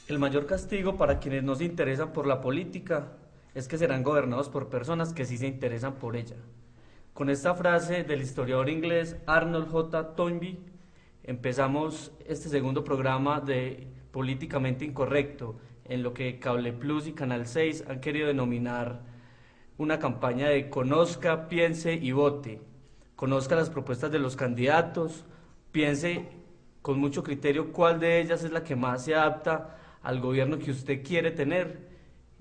El mayor castigo para quienes no se interesan por la política es que serán gobernados por personas que sí se interesan por ella. Con esta frase del historiador inglés Arnold J. Toynbee empezamos este segundo programa de Políticamente Incorrecto, en lo que Cable Plus y Canal 6 han querido denominar una campaña de conozca, piense y vote. Conozca las propuestas de los candidatos, piense con mucho criterio cuál de ellas es la que más se adapta al gobierno que usted quiere tener,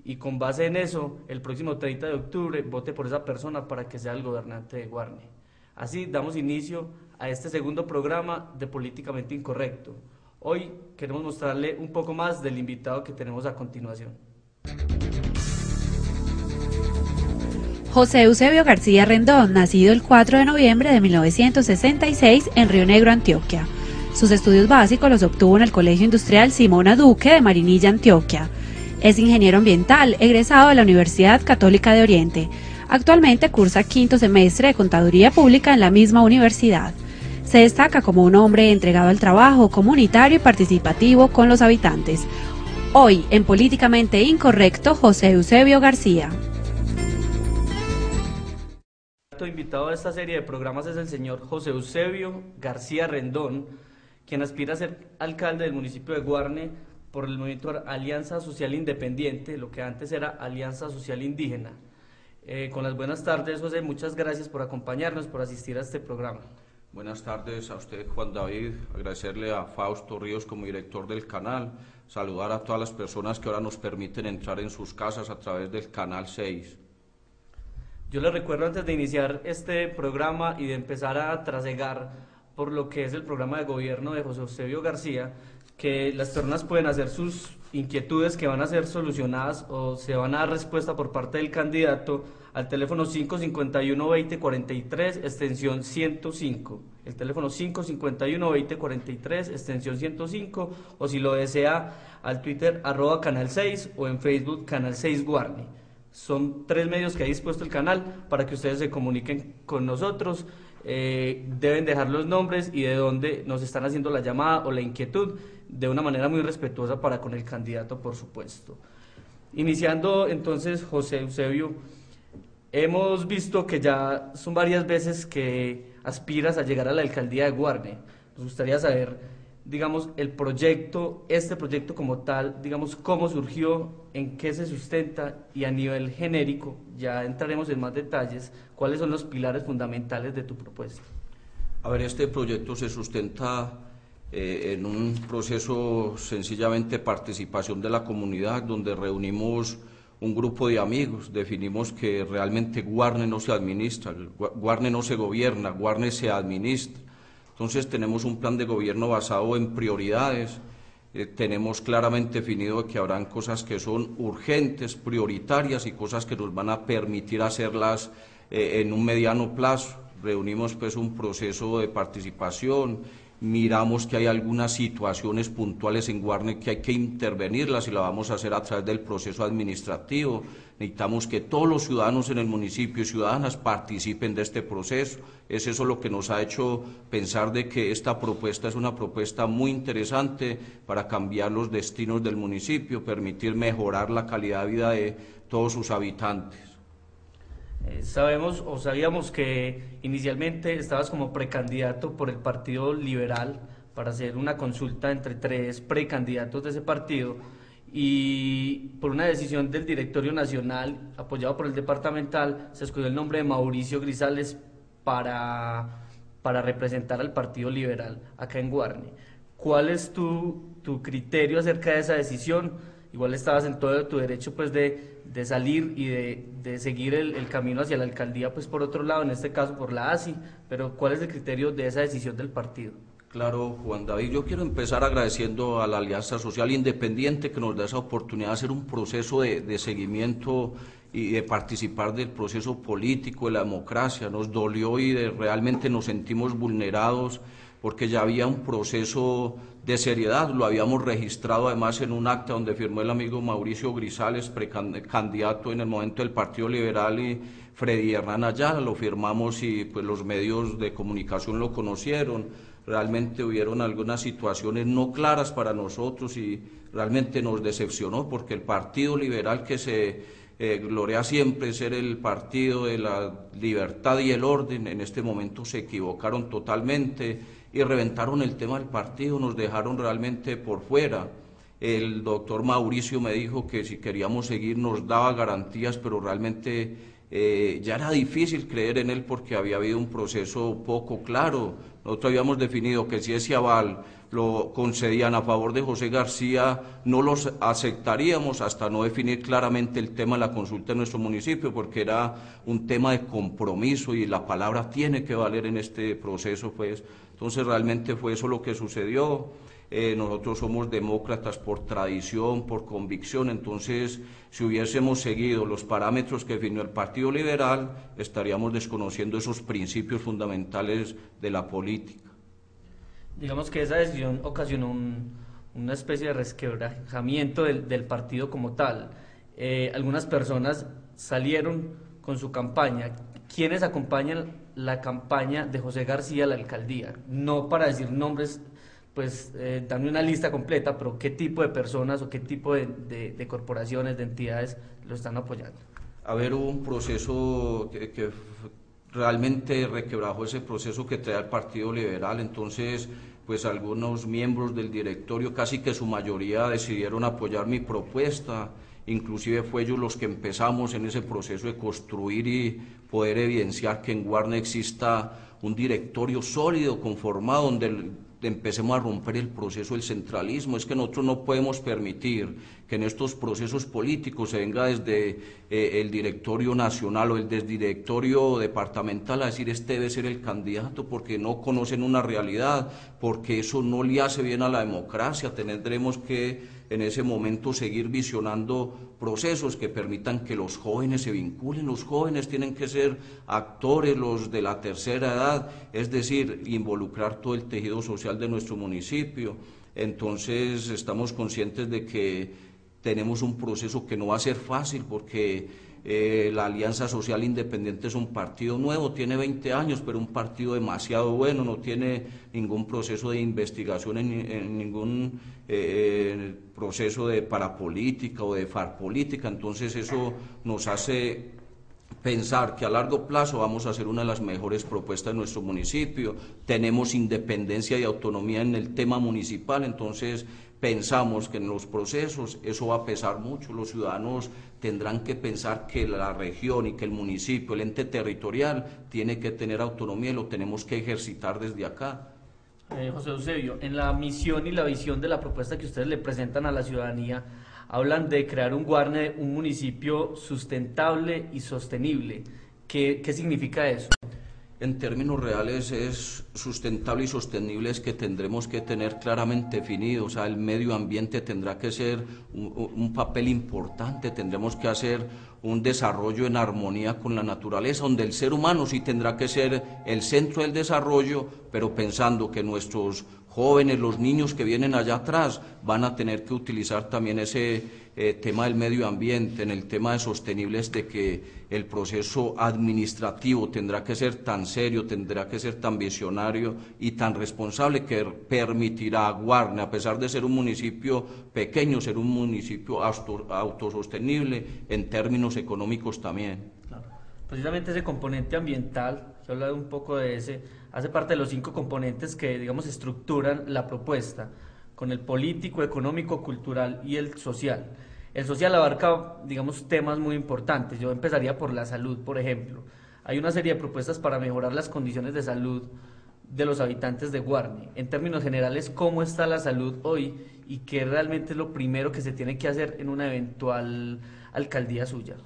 y con base en eso, el próximo 30 de octubre, vote por esa persona para que sea el gobernante de Guarne. Así damos inicio a este segundo programa de Políticamente Incorrecto. Hoy queremos mostrarle un poco más del invitado que tenemos a continuación. José Eusebio García Rendón, nacido el 4 de noviembre de 1966 en Río Negro, Antioquia. Sus estudios básicos los obtuvo en el Colegio Industrial Simona Duque de Marinilla, Antioquia. Es ingeniero ambiental, egresado de la Universidad Católica de Oriente. Actualmente cursa quinto semestre de Contaduría Pública en la misma universidad. Se destaca como un hombre entregado al trabajo comunitario y participativo con los habitantes. Hoy, en Políticamente Incorrecto, José Eusebio García. El invitado de esta serie de programas es el señor José Eusebio García Rendón, quien aspira a ser alcalde del municipio de Guarne por el movimiento Alianza Social Independiente, lo que antes era Alianza Social Indígena. Con las buenas tardes, José, muchas gracias por acompañarnos, por asistir a este programa. Buenas tardes a usted, Juan David, agradecerle a Fausto Ríos como director del canal, saludar a todas las personas que ahora nos permiten entrar en sus casas a través del Canal 6. Yo les recuerdo antes de iniciar este programa y de empezar a trasegar por lo que es el programa de gobierno de José Eusebio García, que las personas pueden hacer sus inquietudes que van a ser solucionadas o se van a dar respuesta por parte del candidato al teléfono 551-2043, extensión 105. El teléfono 551-2043, extensión 105, o si lo desea, al Twitter @Canal 6 o en Facebook Canal 6 Guarne. Son 3 medios que ha dispuesto el canal para que ustedes se comuniquen con nosotros. Deben dejar los nombres y de dónde nos están haciendo la llamada o la inquietud, de una manera muy respetuosa para con el candidato, por supuesto. Iniciando entonces, José Eusebio, hemos visto que ya son varias veces que aspiras a llegar a la alcaldía de Guarne. Nos gustaría saber, digamos, este proyecto como tal, digamos, cómo surgió, en qué se sustenta, y a nivel genérico, ya entraremos en más detalles, cuáles son los pilares fundamentales de tu propuesta. A ver, este proyecto se sustenta en un proceso sencillamente de participación de la comunidad, donde reunimos un grupo de amigos, definimos que realmente Guarne no se administra, Guarne no se gobierna, Guarne se administra. Entonces tenemos un plan de gobierno basado en prioridades, tenemos claramente definido que habrán cosas que son urgentes, prioritarias, y cosas que nos van a permitir hacerlas en un mediano plazo. Reunimos pues un proceso de participación, miramos que hay algunas situaciones puntuales en Guarne que hay que intervenirlas, y la vamos a hacer a través del proceso administrativo. Necesitamos que todos los ciudadanos en el municipio y ciudadanas participen de este proceso. Es eso lo que nos ha hecho pensar de que esta propuesta es una propuesta muy interesante para cambiar los destinos del municipio, permitir mejorar la calidad de vida de todos sus habitantes. Sabíamos que inicialmente estabas como precandidato por el Partido Liberal para hacer una consulta entre 3 precandidatos de ese partido, y por una decisión del directorio nacional apoyado por el departamental se escogió el nombre de Mauricio Grisales para representar al Partido Liberal acá en Guarne. ¿Cuál es tu criterio acerca de esa decisión? Igual estabas en todo tu derecho pues de salir y de seguir el camino hacia la alcaldía, pues por otro lado, en este caso por la ASI, pero ¿cuál es el criterio de esa decisión del partido? Claro, Juan David, yo quiero empezar agradeciendo a la Alianza Social Independiente que nos da esa oportunidad de hacer un proceso de seguimiento y de participar del proceso político, de la democracia. Nos dolió y realmente nos sentimos vulnerados porque ya había un proceso de seriedad, lo habíamos registrado además en un acta donde firmó el amigo Mauricio Grisales, precandidato en el momento del Partido Liberal, y Freddy Hernán Ayala, lo firmamos y pues los medios de comunicación lo conocieron. Realmente hubieron algunas situaciones no claras para nosotros y realmente nos decepcionó porque el Partido Liberal, que se gloria siempre ser el partido de la libertad y el orden, en este momento se equivocaron totalmente y reventaron el tema del partido, nos dejaron realmente por fuera. El doctor Mauricio me dijo que si queríamos seguir nos daba garantías, pero realmente ya era difícil creer en él porque había habido un proceso poco claro. Nosotros habíamos definido que si ese aval lo concedían a favor de José García, no los aceptaríamos hasta no definir claramente el tema de la consulta en nuestro municipio, porque era un tema de compromiso y la palabra tiene que valer en este proceso, pues. Entonces realmente fue eso lo que sucedió. Nosotros somos demócratas por tradición, por convicción, entonces si hubiésemos seguido los parámetros que definió el Partido Liberal, estaríamos desconociendo esos principios fundamentales de la política. Digamos que esa decisión ocasionó una especie de resquebrajamiento del partido como tal. Algunas personas salieron con su campaña. ¿Quiénes acompañan la campaña de José García a la alcaldía? No para decir nombres, pues dame una lista completa, pero ¿qué tipo de personas o qué tipo de corporaciones, de entidades lo están apoyando? A ver, hubo un proceso que realmente requebrajó ese proceso que trae el Partido Liberal, entonces pues algunos miembros del directorio, casi que su mayoría, decidieron apoyar mi propuesta, inclusive fue ellos los que empezamos en ese proceso de construir y poder evidenciar que en Guarne exista un directorio sólido, conformado, donde empecemos a romper el proceso del centralismo. Es que nosotros no podemos permitir que en estos procesos políticos se venga desde el directorio nacional o el del directorio departamental a decir este debe ser el candidato, porque no conocen una realidad, porque eso no le hace bien a la democracia. Tendremos que en ese momento seguir visionando procesos que permitan que los jóvenes se vinculen. Los jóvenes tienen que ser actores, los de la tercera edad, es decir, involucrar todo el tejido social de nuestro municipio. Entonces estamos conscientes de que tenemos un proceso que no va a ser fácil porque la Alianza Social Independiente es un partido nuevo, tiene 20 años, pero un partido demasiado bueno, no tiene ningún proceso de investigación en ningún proceso de parapolítica o de farpolítica, entonces eso nos hace pensar que a largo plazo vamos a hacer una de las mejores propuestas de nuestro municipio. Tenemos independencia y autonomía en el tema municipal, entonces pensamos que en los procesos eso va a pesar mucho. Los ciudadanos tendrán que pensar que la región y que el municipio, el ente territorial, tiene que tener autonomía y lo tenemos que ejercitar desde acá. José Eusebio, en la misión y la visión de la propuesta que ustedes le presentan a la ciudadanía, hablan de crear un Guarne, un municipio sustentable y sostenible. ¿Qué significa eso? En términos reales es sustentable y sostenible, es que tendremos que tener claramente definido, o sea, el medio ambiente tendrá que ser un papel importante, tendremos que hacer un desarrollo en armonía con la naturaleza, donde el ser humano sí tendrá que ser el centro del desarrollo, pero pensando que nuestros jóvenes, los niños que vienen allá atrás, van a tener que utilizar también ese tema del medio ambiente. En el tema de sostenibles, de que el proceso administrativo tendrá que ser tan serio, tendrá que ser tan visionario y tan responsable que permitirá a Guarne, a pesar de ser un municipio pequeño, ser un municipio autosostenible en términos económicos también. Claro. Precisamente ese componente ambiental, se habla un poco de ese, hace parte de los 5 componentes que, digamos, estructuran la propuesta, con el político, económico, cultural y el social. El social abarca, digamos, temas muy importantes. Yo empezaría por la salud, por ejemplo. Hay una serie de propuestas para mejorar las condiciones de salud de los habitantes de Guarne. En términos generales, ¿cómo está la salud hoy y qué realmente es lo primero que se tiene que hacer en una eventual alcaldía suya?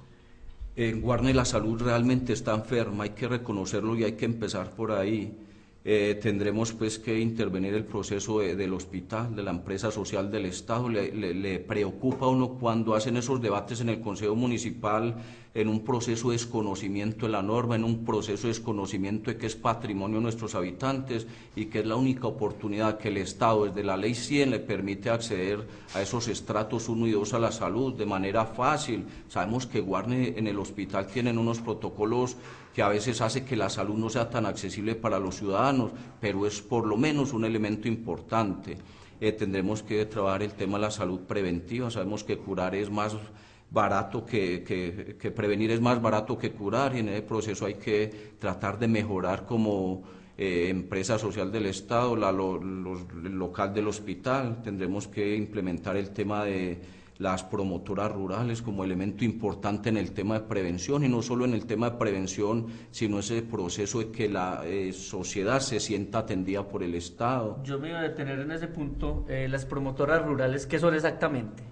En Guarne la salud realmente está enferma, hay que reconocerlo y hay que empezar por ahí. Tendremos pues que intervenir el proceso del hospital, de la empresa social del Estado. Le preocupa a uno cuando hacen esos debates en el Consejo Municipal en un proceso de desconocimiento de la norma, en un proceso de desconocimiento de que es patrimonio de nuestros habitantes y que es la única oportunidad que el Estado desde la Ley 100 le permite acceder a esos estratos 1 y 2 a la salud de manera fácil. Sabemos que Guarne en el hospital tienen unos protocolos que a veces hace que la salud no sea tan accesible para los ciudadanos, pero es por lo menos un elemento importante. Tendremos que trabajar el tema de la salud preventiva. Sabemos que curar es más barato que prevenir es más barato que curar, y en ese proceso hay que tratar de mejorar como empresa social del Estado, el local del hospital. Tendremos que implementar el tema de las promotoras rurales como elemento importante en el tema de prevención, y no solo en el tema de prevención, sino ese proceso de que la sociedad se sienta atendida por el Estado. Yo me iba a detener en ese punto. Las promotoras rurales, ¿qué son exactamente?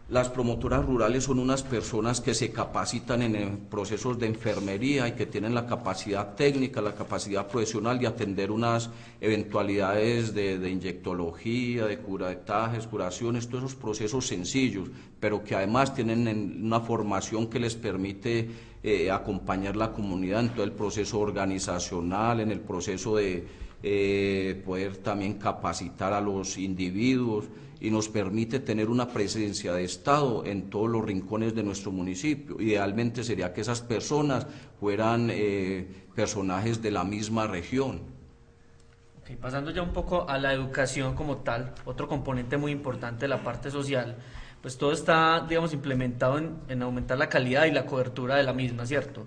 Las promotoras rurales son unas personas que se capacitan en procesos de enfermería y que tienen la capacidad técnica, la capacidad profesional de atender unas eventualidades de inyectología, de curetajes, curaciones, todos esos procesos sencillos, pero que además tienen una formación que les permite acompañar la comunidad en todo el proceso organizacional, en el proceso de poder también capacitar a los individuos, y nos permite tener una presencia de Estado en todos los rincones de nuestro municipio. Idealmente sería que esas personas fueran personajes de la misma región. Okay, pasando ya un poco a la educación como tal, otro componente muy importante de la parte social, pues todo está, digamos, implementado en aumentar la calidad y la cobertura de la misma, ¿cierto?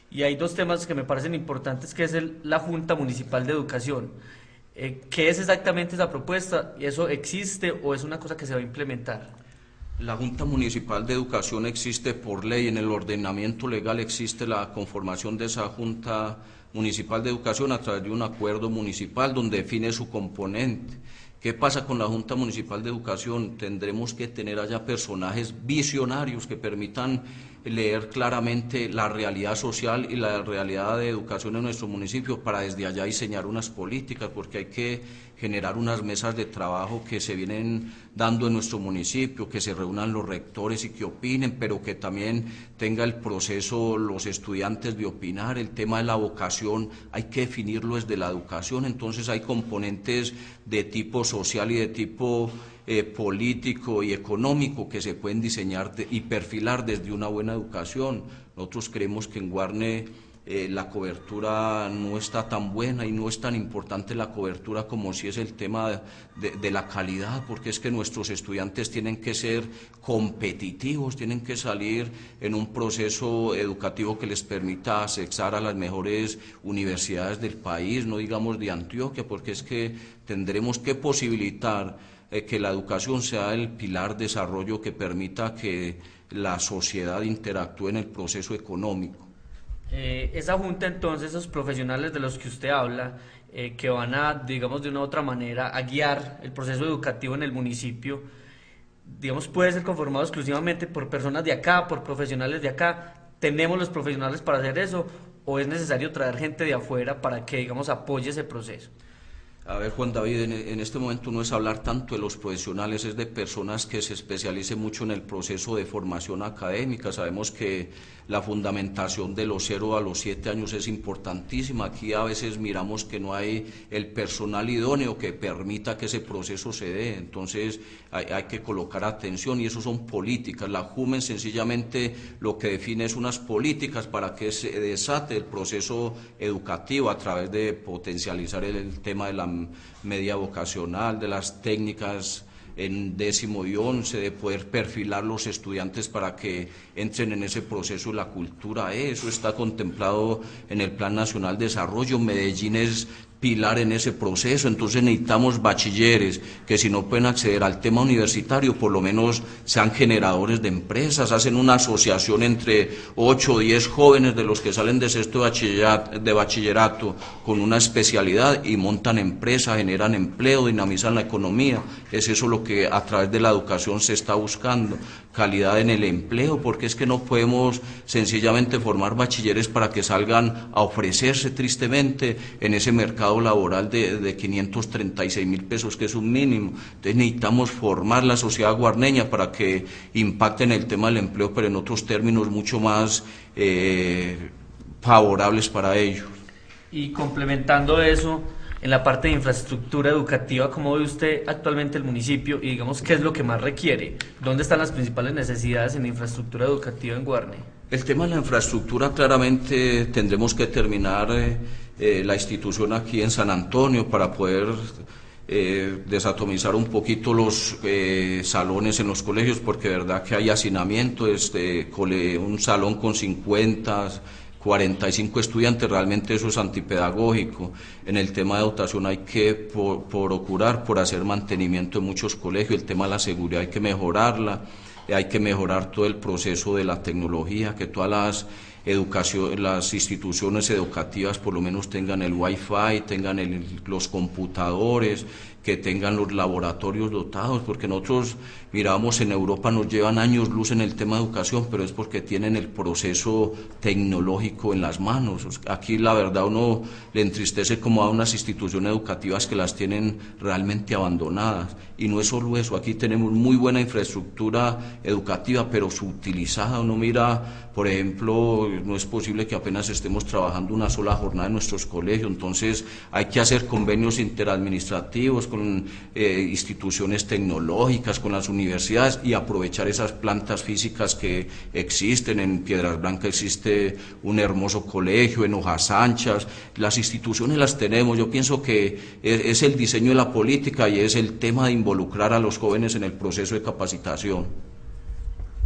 Y hay dos temas que me parecen importantes, que es la Junta Municipal de Educación. ¿Qué es exactamente esa propuesta? ¿Eso existe o es una cosa que se va a implementar? La Junta Municipal de Educación existe por ley. En el ordenamiento legal existe la conformación de esa Junta Municipal de Educación a través de un acuerdo municipal donde define su componente. ¿Qué pasa con la Junta Municipal de Educación? Tendremos que tener allá personajes visionarios que permitan leer claramente la realidad social y la realidad de educación en nuestro municipio para desde allá diseñar unas políticas, porque hay que generar unas mesas de trabajo que se vienen dando en nuestro municipio, que se reúnan los rectores y que opinen, pero que también tenga el proceso los estudiantes de opinar. El tema de la vocación hay que definirlo desde la educación, entonces hay componentes de tipo social y de tipo político y económico que se pueden diseñar y perfilar desde una buena educación. Nosotros creemos que en Guarne la cobertura no está tan buena y no es tan importante la cobertura como si es el tema de la calidad, porque es que nuestros estudiantes tienen que ser competitivos, tienen que salir en un proceso educativo que les permita accesar a las mejores universidades del país, no digamos de Antioquia, porque es que tendremos que posibilitar que la educación sea el pilar de desarrollo que permita que la sociedad interactúe en el proceso económico. Esa junta, entonces, esos profesionales de los que usted habla, que van a, digamos, de una u otra manera, a guiar el proceso educativo en el municipio, digamos, puede ser conformado exclusivamente por personas de acá, por profesionales de acá. ¿Tenemos los profesionales para hacer eso o es necesario traer gente de afuera para que, digamos, apoye ese proceso? A ver, Juan David, en este momento no es hablar tanto de los profesionales, es de personas que se especialicen mucho en el proceso de formación académica. Sabemos que la fundamentación de los 0 a los 7 años es importantísima. Aquí a veces miramos que no hay el personal idóneo que permita que ese proceso se dé, entonces hay que colocar atención, y eso son políticas. La JUMEN sencillamente lo que define es unas políticas para que se desate el proceso educativo a través de potencializar el tema de la media vocacional, de las técnicas en 10º y 11, de poder perfilar los estudiantes para que entren en ese proceso de la cultura. Eso está contemplado en el Plan Nacional de Desarrollo. Medellín es pilar en ese proceso, entonces necesitamos bachilleres que, si no pueden acceder al tema universitario, por lo menos sean generadores de empresas, hacen una asociación entre 8 o 10 jóvenes de los que salen de sexto de bachillerato con una especialidad y montan empresas, generan empleo, dinamizan la economía. Es eso lo que a través de la educación se está buscando. calidad en el empleo, porque es que no podemos sencillamente formar bachilleres para que salgan a ofrecerse tristemente en ese mercado laboral de 536.000 pesos, que es un mínimo. Entonces necesitamos formar la sociedad guarneña para que impacte en el tema del empleo, pero en otros términos mucho más favorables para ellos. Y complementando eso, en la parte de infraestructura educativa, ¿cómo ve usted actualmente el municipio y digamos qué es lo que más requiere? ¿Dónde están las principales necesidades en infraestructura educativa en Guarne? El tema de la infraestructura, claramente tendremos que terminar la institución aquí en San Antonio para poder desatomizar un poquito los salones en los colegios, porque de verdad que hay hacinamiento, un salón con 45 estudiantes, realmente eso es antipedagógico. En el tema de dotación hay que procurar por hacer mantenimiento de muchos colegios, el tema de la seguridad hay que mejorarla, hay que mejorar todo el proceso de la tecnología, que todas las instituciones educativas por lo menos tengan el Wi-Fi, tengan los computadores, que tengan los laboratorios dotados, porque nosotros miramos en Europa nos llevan años luz en el tema de educación, pero es porque tienen el proceso tecnológico en las manos. Aquí la verdad uno le entristece como a unas instituciones educativas que las tienen realmente abandonadas, y no es solo eso, aquí tenemos muy buena infraestructura educativa, pero subutilizada. Uno mira, por ejemplo, no es posible que apenas estemos trabajando una sola jornada en nuestros colegios, entonces hay que hacer convenios interadministrativos con instituciones tecnológicas, con las universidades, y aprovechar esas plantas físicas que existen. En Piedras Blancas existe un hermoso colegio, en Hojas Anchas, las instituciones las tenemos. Yo pienso que es el diseño de la política y es el tema de involucrar a los jóvenes en el proceso de capacitación.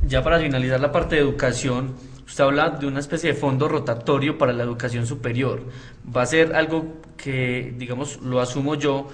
Ya para finalizar la parte de educación, usted habla de una especie de fondo rotatorio para la educación superior. Va a ser algo que, digamos, lo asumo yo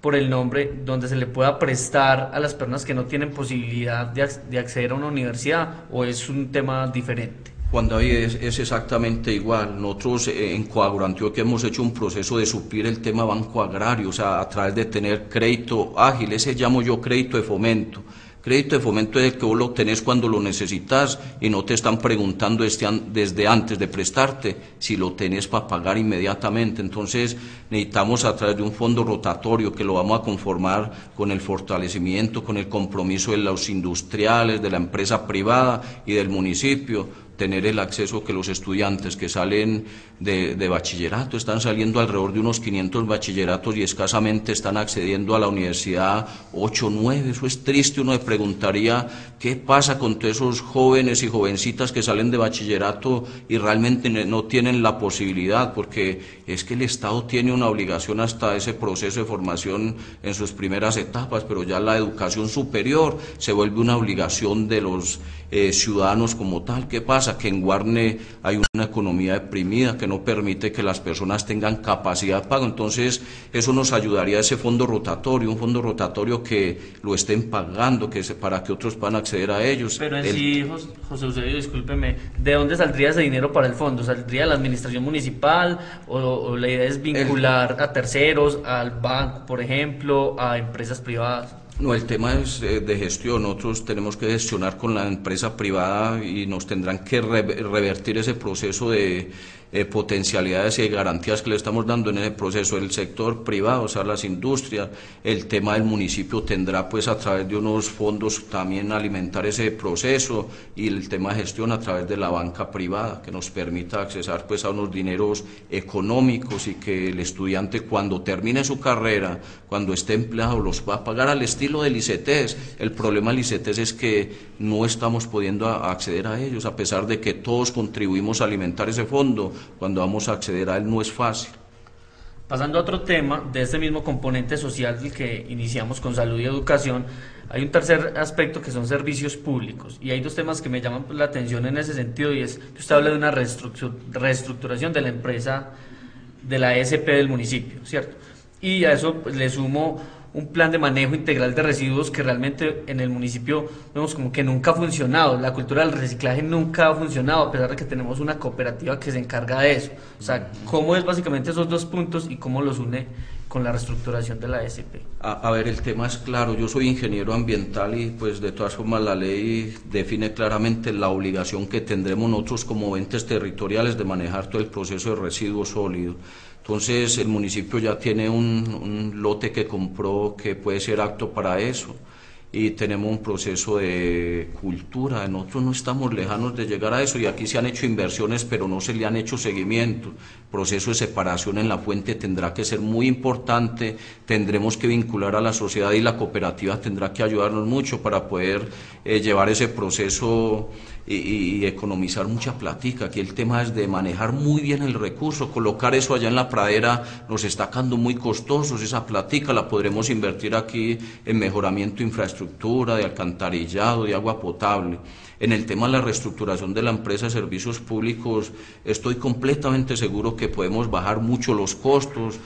por el nombre, donde se le pueda prestar a las personas que no tienen posibilidad de acceder a una universidad, ¿o es un tema diferente? Juan David, es exactamente igual. Nosotros en Coagro-Antioquia hemos hecho un proceso de suplir el tema banco agrario, o sea, a través de tener crédito ágil, ese llamo yo crédito de fomento. Crédito de fomento es el que vos lo tenés cuando lo necesitas y no te están preguntando desde antes de prestarte si lo tenés para pagar inmediatamente. Entonces necesitamos, a través de un fondo rotatorio que lo vamos a conformar con el fortalecimiento, con el compromiso de los industriales, de la empresa privada y del municipio, tener el acceso que los estudiantes que salen de bachillerato, están saliendo alrededor de unos 500 bachilleratos y escasamente están accediendo a la universidad 8 o 9, eso es triste. Uno le preguntaría qué pasa con todos esos jóvenes y jovencitas que salen de bachillerato y realmente no tienen la posibilidad, porque es que el Estado tiene una obligación hasta ese proceso de formación en sus primeras etapas, pero ya la educación superior se vuelve una obligación de los ciudadanos como tal. ¿Qué pasa? Que en Guarne hay una economía deprimida que no permite que las personas tengan capacidad de pago. Entonces eso nos ayudaría a ese fondo rotatorio, un fondo rotatorio que lo estén pagando, para que otros puedan acceder a ellos. Pero sí, José Eusebio, discúlpeme, ¿de dónde saldría ese dinero para el fondo? ¿Saldría de la administración municipal o la idea es vincular a terceros, al banco, por ejemplo, a empresas privadas? No, el tema es de gestión. Nosotros tenemos que gestionar con la empresa privada y nos tendrán que revertir ese proceso de potencialidades y de garantías que le estamos dando en ese proceso. El sector privado, o sea, las industrias, el tema del municipio tendrá pues a través de unos fondos también alimentar ese proceso, y el tema de gestión a través de la banca privada que nos permita accesar pues a unos dineros económicos, y que el estudiante cuando termine su carrera, cuando esté empleado, los va a pagar al estilo del ICETES. El problema del ICETES es que no estamos pudiendo acceder a ellos, a pesar de que todos contribuimos a alimentar ese fondo. Cuando vamos a acceder a él no es fácil. Pasando a otro tema, de este mismo componente social del que iniciamos con salud y educación, hay un tercer aspecto que son servicios públicos, y hay dos temas que me llaman la atención en ese sentido, y es que usted habla de una reestructuración de la empresa, de la ESP del municipio, ¿cierto? Y a eso pues, le sumo un plan de manejo integral de residuos que realmente en el municipio vemos como que nunca ha funcionado. La cultura del reciclaje nunca ha funcionado, a pesar de que tenemos una cooperativa que se encarga de eso. O sea, ¿cómo es básicamente esos dos puntos y cómo los une con la reestructuración de la SP? A ver, el tema es claro, yo soy ingeniero ambiental y pues de todas formas la ley define claramente la obligación que tendremos nosotros como entes territoriales de manejar todo el proceso de residuos sólidos. Entonces el municipio ya tiene un lote que compró que puede ser apto para eso. Y tenemos un proceso de cultura, nosotros no estamos lejanos de llegar a eso y aquí se han hecho inversiones pero no se le han hecho seguimiento. Proceso de separación en la fuente tendrá que ser muy importante, tendremos que vincular a la sociedad y la cooperativa tendrá que ayudarnos mucho para poder llevar ese proceso y economizar mucha platica. Aquí el tema es de manejar muy bien el recurso, colocar eso allá en la pradera nos está quedando muy costosos, esa platica la podremos invertir aquí en mejoramiento de infraestructura, de alcantarillado, de agua potable. En el tema de la reestructuración de la empresa de servicios públicos, estoy completamente seguro que podemos bajar mucho los costos.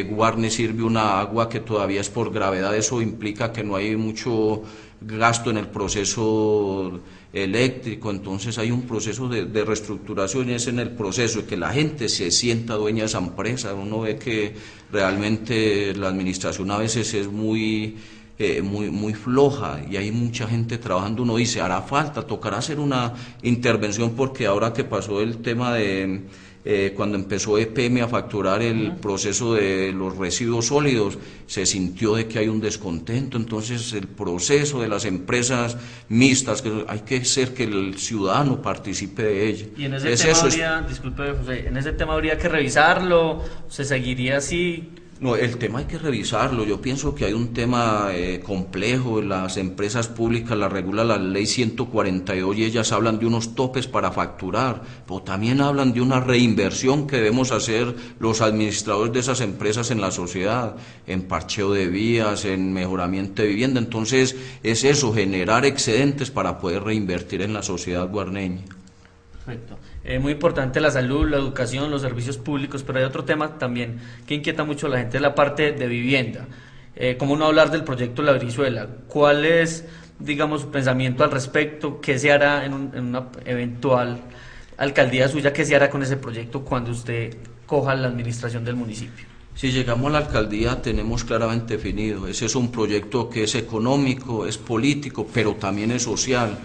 Guarne sirve una agua que todavía es por gravedad, eso implica que no hay mucho gasto en el proceso eléctrico, entonces hay un proceso de reestructuración y es en el proceso de que la gente se sienta dueña de esa empresa. Uno ve que realmente la administración a veces es muy floja y hay mucha gente trabajando. Uno dice, hará falta, tocará hacer una intervención porque ahora que pasó el tema de cuando empezó EPM a facturar el proceso de los residuos sólidos, se sintió de que hay un descontento, entonces el proceso de las empresas mixtas, que hay que hacer que el ciudadano participe de ella. Y en ese tema habría, disculpe José, en ese tema habría que revisarlo, se seguiría así. No, el tema hay que revisarlo. Yo pienso que hay un tema complejo. Las empresas públicas la regula la ley 142 y ellas hablan de unos topes para facturar, pero también hablan de una reinversión que debemos hacer los administradores de esas empresas en la sociedad, en parcheo de vías, en mejoramiento de vivienda. Entonces es eso, generar excedentes para poder reinvertir en la sociedad guarneña. Perfecto. Muy importante la salud, la educación, los servicios públicos, pero hay otro tema también que inquieta mucho a la gente, es la parte de vivienda. ¿Cómo no hablar del proyecto La Brizuela? ¿Cuál es, digamos, su pensamiento al respecto? ¿Qué se hará en una eventual alcaldía suya? ¿Qué se hará con ese proyecto cuando usted coja la administración del municipio? Si llegamos a la alcaldía tenemos claramente definido, ese es un proyecto que es económico, es político, pero también es social.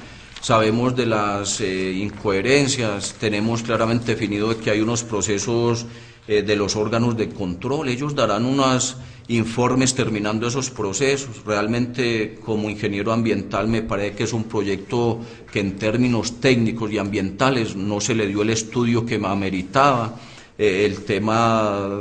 Sabemos de las incoherencias, tenemos claramente definido que hay unos procesos de los órganos de control, ellos darán unos informes terminando esos procesos. Realmente como ingeniero ambiental me parece que es un proyecto que en términos técnicos y ambientales no se le dio el estudio que ameritaba. El tema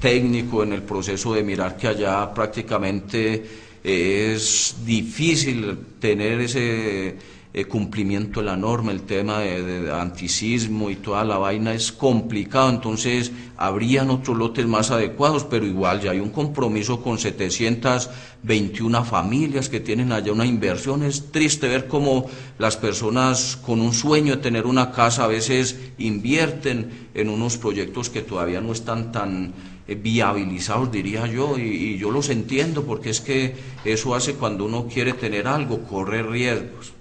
técnico en el proceso de mirar que allá prácticamente es difícil tener ese cumplimiento de la norma, el tema de antisismo y toda la vaina es complicado, entonces habrían otros lotes más adecuados, pero igual ya hay un compromiso con 721 familias que tienen allá una inversión. Es triste ver cómo las personas con un sueño de tener una casa a veces invierten en unos proyectos que todavía no están tan viabilizados, diría yo, y yo los entiendo porque es que eso hace cuando uno quiere tener algo, correr riesgos.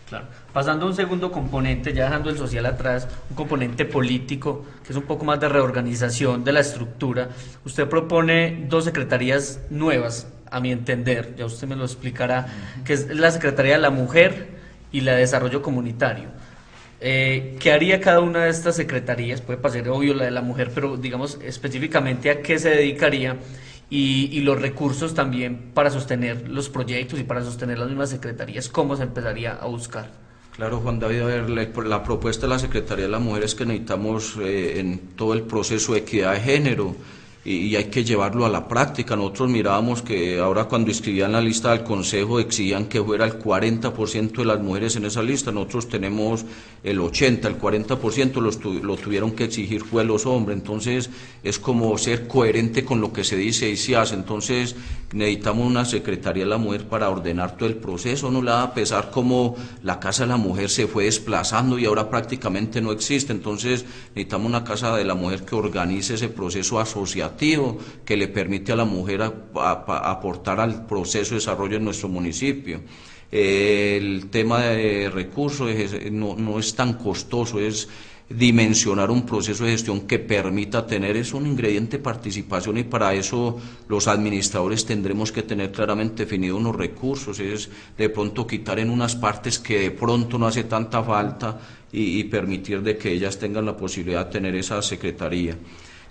Claro. Pasando a un segundo componente, ya dejando el social atrás, un componente político, que es un poco más de reorganización de la estructura. Usted propone 2 secretarías nuevas, a mi entender, ya usted me lo explicará, que es la Secretaría de la Mujer y la de Desarrollo Comunitario. ¿Qué haría cada una de estas secretarías? Puede parecer obvio la de la mujer, pero digamos específicamente a qué se dedicaría y los recursos también para sostener los proyectos y para sostener las mismas secretarías, ¿cómo se empezaría a buscar? Claro, Juan David, a ver, la propuesta de la Secretaría de la Mujer es que necesitamos en todo el proceso de equidad de género y hay que llevarlo a la práctica. Nosotros mirábamos que ahora cuando inscribían la lista del Consejo exigían que fuera el 40% de las mujeres en esa lista, nosotros tenemos el 80%, el 40% lo tuvieron que exigir fue los hombres, entonces es como ser coherente con lo que se dice y se hace. Entonces necesitamos una Secretaría de la Mujer para ordenar todo el proceso. No le va a pesar cómo la Casa de la Mujer se fue desplazando y ahora prácticamente no existe, entonces necesitamos una Casa de la Mujer que organice ese proceso asociativo, que le permite a la mujer aportar al proceso de desarrollo en nuestro municipio. El tema de recursos no es tan costoso, es dimensionar un proceso de gestión que permita tener es un ingrediente de participación, y para eso los administradores tendremos que tener claramente definidos unos recursos, es de pronto quitar en unas partes que de pronto no hace tanta falta y permitir de que ellas tengan la posibilidad de tener esa secretaría.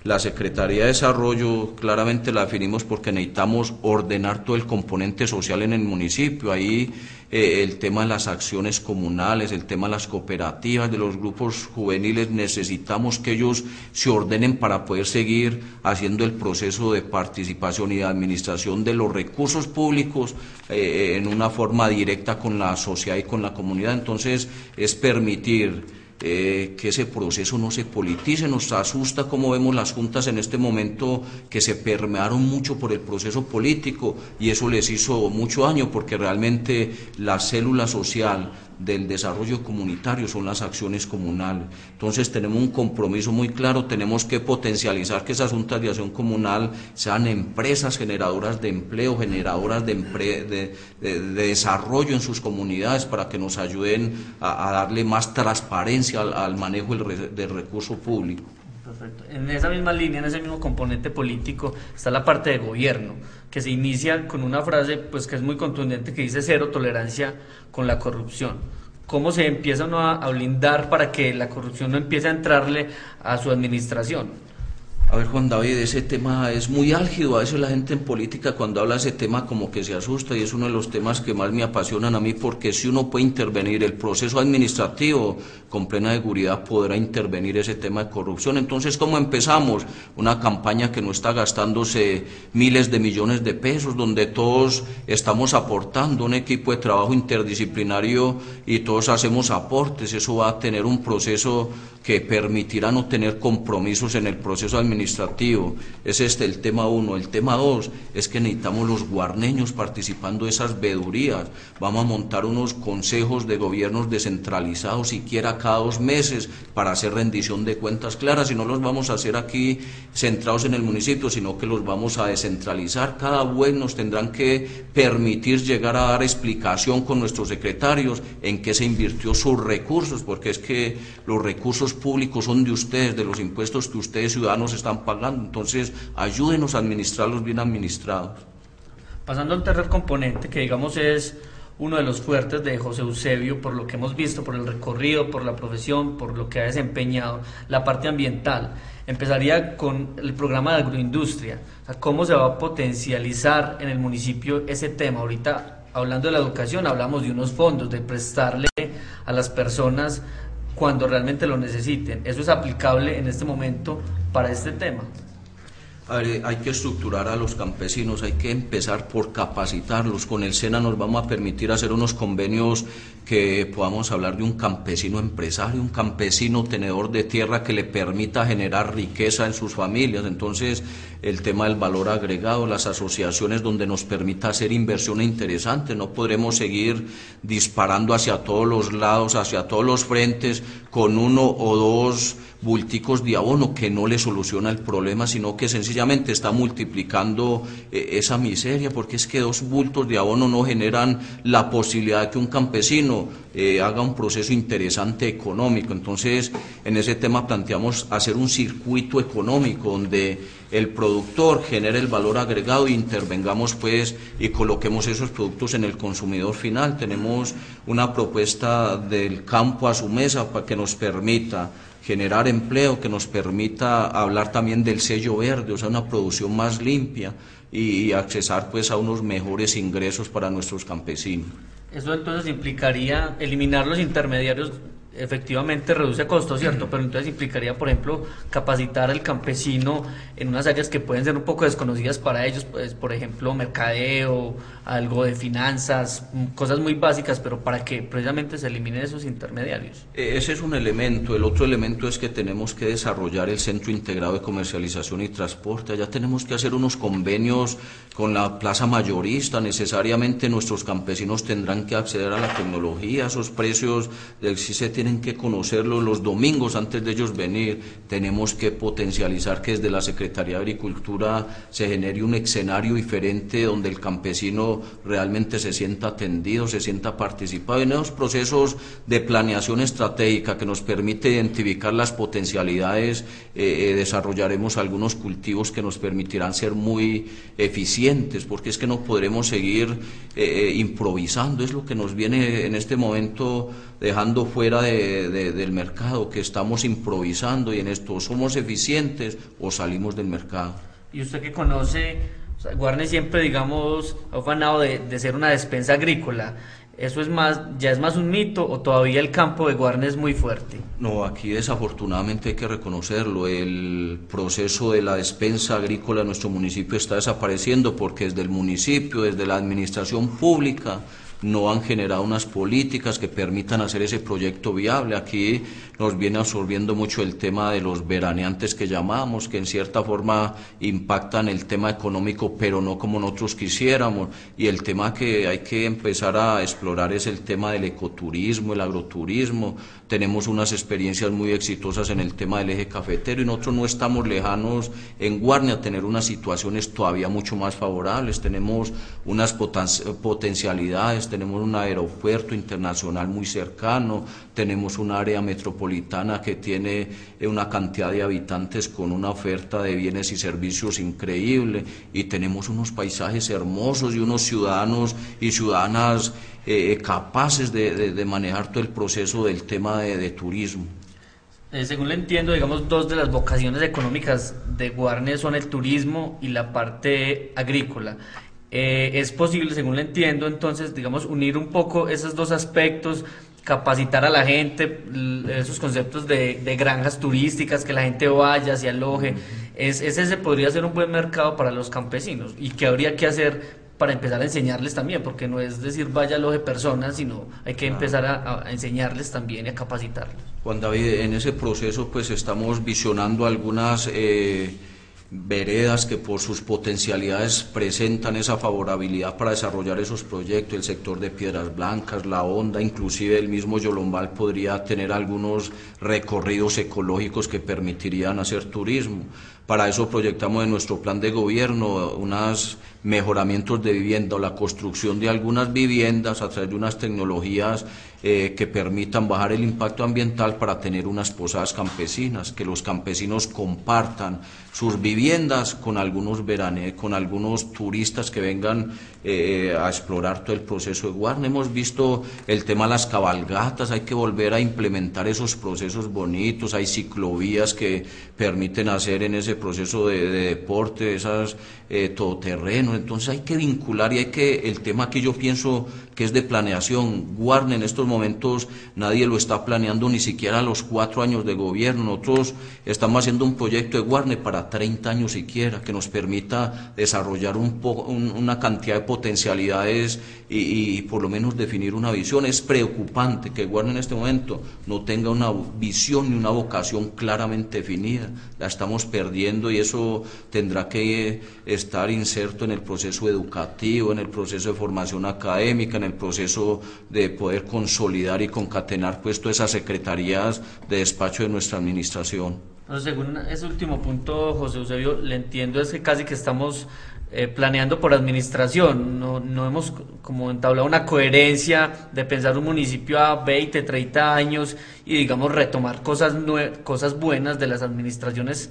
La Secretaría de Desarrollo claramente la definimos porque necesitamos ordenar todo el componente social en el municipio. Ahí el tema de las acciones comunales, el tema de las cooperativas, de los grupos juveniles, necesitamos que ellos se ordenen para poder seguir haciendo el proceso de participación y de administración de los recursos públicos en una forma directa con la sociedad y con la comunidad. Entonces, es permitir que ese proceso no se politice. Nos asusta cómo vemos las juntas en este momento, que se permearon mucho por el proceso político, y eso les hizo mucho daño, porque realmente la célula social del desarrollo comunitario son las acciones comunales. Entonces tenemos un compromiso muy claro, tenemos que potencializar que esas juntas de acción comunal sean empresas generadoras de empleo, generadoras de desarrollo en sus comunidades, para que nos ayuden a darle más transparencia al manejo del recurso público. Perfecto. En esa misma línea, en ese mismo componente político, está la parte de gobierno, que se inicia con una frase pues que es muy contundente, que dice cero tolerancia con la corrupción. ¿Cómo se empieza uno a blindar para que la corrupción no empiece a entrarle a su administración? A ver, Juan David, ese tema es muy álgido. A veces la gente en política, cuando habla de ese tema, como que se asusta, y es uno de los temas que más me apasionan a mí, porque si uno puede intervenir el proceso administrativo, con plena seguridad podrá intervenir ese tema de corrupción. Entonces, ¿cómo empezamos? Una campaña que no está gastándose miles de millones de pesos, donde todos estamos aportando, un equipo de trabajo interdisciplinario, y todos hacemos aportes. Eso va a tener un proceso que permitirá no tener compromisos en el proceso administrativo. Es el tema 1. El tema 2 es que necesitamos los guarneños participando de esas veedurías. Vamos a montar unos consejos de gobiernos descentralizados, siquiera cada 2 meses, para hacer rendición de cuentas claras, y no los vamos a hacer aquí centrados en el municipio, sino que los vamos a descentralizar. Cada web nos tendrán que permitir llegar a dar explicación con nuestros secretarios en qué se invirtió sus recursos, porque es que los recursos públicos son de ustedes, de los impuestos que ustedes ciudadanos están pagando. Entonces, ayúdenos a administrarlos bien administrados. Pasando al tercer componente, que digamos es uno de los fuertes de José Eusebio, por lo que hemos visto, por el recorrido, por la profesión, por lo que ha desempeñado, la parte ambiental. Empezaría con el programa de agroindustria. O sea, ¿cómo se va a potencializar en el municipio ese tema? Ahorita, hablando de la educación, hablamos de unos fondos, de prestarle a las personas cuando realmente lo necesiten. ¿Eso es aplicable en este momento para este tema? A ver, hay que estructurar a los campesinos, hay que empezar por capacitarlos. Con el SENA nos vamos a permitir hacer unos convenios que podamos hablar de un campesino empresario, un campesino tenedor de tierra que le permita generar riqueza en sus familias. Entonces, el tema del valor agregado, las asociaciones donde nos permita hacer inversiones interesantes. No podremos seguir disparando hacia todos los lados, hacia todos los frentes, con 1 o 2 bulticos de abono, que no le soluciona el problema, sino que sencillamente está multiplicando esa miseria, porque es que 2 bultos de abono no generan la posibilidad de que un campesino haga un proceso interesante económico. Entonces, en ese tema planteamos hacer un circuito económico donde el productor genere el valor agregado e intervengamos pues y coloquemos esos productos en el consumidor final. Tenemos una propuesta del campo a su mesa para que nos permita generar empleo, que nos permita hablar también del sello verde, o sea, una producción más limpia y accesar pues a unos mejores ingresos para nuestros campesinos. Eso entonces implicaría eliminar los intermediarios. Efectivamente reduce costos, ¿cierto? Pero entonces implicaría, por ejemplo, capacitar al campesino en unas áreas que pueden ser un poco desconocidas para ellos, pues, por ejemplo, mercadeo, algo de finanzas, cosas muy básicas, pero para que precisamente se eliminen esos intermediarios. Ese es un elemento. El otro elemento es que tenemos que desarrollar el Centro Integrado de Comercialización y Transporte. Allá tenemos que hacer unos convenios con la plaza mayorista. Necesariamente nuestros campesinos tendrán que acceder a la tecnología, a esos precios del CICET tienen que conocerlo los domingos antes de ellos venir. Tenemos que potencializar que desde la Secretaría de Agricultura se genere un escenario diferente donde el campesino realmente se sienta atendido, se sienta participado en esos procesos de planeación estratégica que nos permite identificar las potencialidades. Desarrollaremos algunos cultivos que nos permitirán ser muy eficientes, porque es que no podremos seguir improvisando. Es lo que nos viene en este momento dejando fuera del mercado, que estamos improvisando, y en esto somos eficientes o salimos del mercado. Y usted que conoce, o sea, Guarne siempre, digamos, ha afanado de ser una despensa agrícola. ¿Eso es más, ya es más un mito o todavía el campo de Guarne es muy fuerte? No, aquí desafortunadamente hay que reconocerlo, el proceso de la despensa agrícola en nuestro municipio está desapareciendo, porque desde el municipio, desde la administración pública, no han generado unas políticas que permitan hacer ese proyecto viable. Aquí nos viene absorbiendo mucho el tema de los veraneantes que llamamos, que en cierta forma impactan el tema económico, pero no como nosotros quisiéramos, y el tema que hay que empezar a explorar es el tema del ecoturismo, el agroturismo. Tenemos unas experiencias muy exitosas en el tema del eje cafetero, y nosotros no estamos lejanos en Guarne a tener unas situaciones todavía mucho más favorables. Tenemos unas potencialidades, tenemos un aeropuerto internacional muy cercano, tenemos un área metropolitana que tiene una cantidad de habitantes con una oferta de bienes y servicios increíble, y tenemos unos paisajes hermosos y unos ciudadanos y ciudadanas capaces de manejar todo el proceso del tema de turismo. Según le entiendo, digamos, dos de las vocaciones económicas de Guarne son el turismo y la parte agrícola. Es posible, según le entiendo, entonces, digamos, unir un poco esos dos aspectos, capacitar a la gente, esos conceptos de granjas turísticas, que la gente vaya, se aloje. Ese podría ser un buen mercado para los campesinos. ¿Y qué habría que hacer para empezar a enseñarles también? Porque no es decir vaya, aloje personas, sino hay que empezar a enseñarles también y a capacitarlos. Juan David, en ese proceso pues estamos visionando algunas veredas que por sus potencialidades presentan esa favorabilidad para desarrollar esos proyectos. El sector de Piedras Blancas, La Honda, inclusive el mismo Yolombal podría tener algunos recorridos ecológicos que permitirían hacer turismo. Para eso proyectamos en nuestro plan de gobierno unos mejoramientos de vivienda o la construcción de algunas viviendas a través de unas tecnologías que permitan bajar el impacto ambiental, para tener unas posadas campesinas, que los campesinos compartan sus viviendas con algunos con algunos turistas que vengan a explorar todo el proceso de Guarne. Hemos visto el tema de las cabalgatas, hay que volver a implementar esos procesos bonitos, hay ciclovías que permiten hacer en ese proceso de deporte, esas todoterrenos. Entonces hay que vincular, y hay que, el tema que yo pienso que es de planeación. Guarne en estos momentos nadie lo está planeando, ni siquiera a los 4 años de gobierno. Nosotros estamos haciendo un proyecto de Guarne para 30 años siquiera, que nos permita desarrollar una cantidad de potencialidades y por lo menos definir una visión. Es preocupante que Guarne en este momento no tenga una visión ni una vocación claramente definida. La estamos perdiendo, y eso tendrá que estar inserto en el proceso educativo, en el proceso de formación académica, en el proceso de poder consolidar y concatenar pues todas esas secretarías de despacho de nuestra administración. No, según ese último punto, José Eusebio, le entiendo, es que casi que estamos planeando por administración, no hemos como entablado una coherencia de pensar un municipio a 20, 30 años y digamos retomar cosas buenas de las administraciones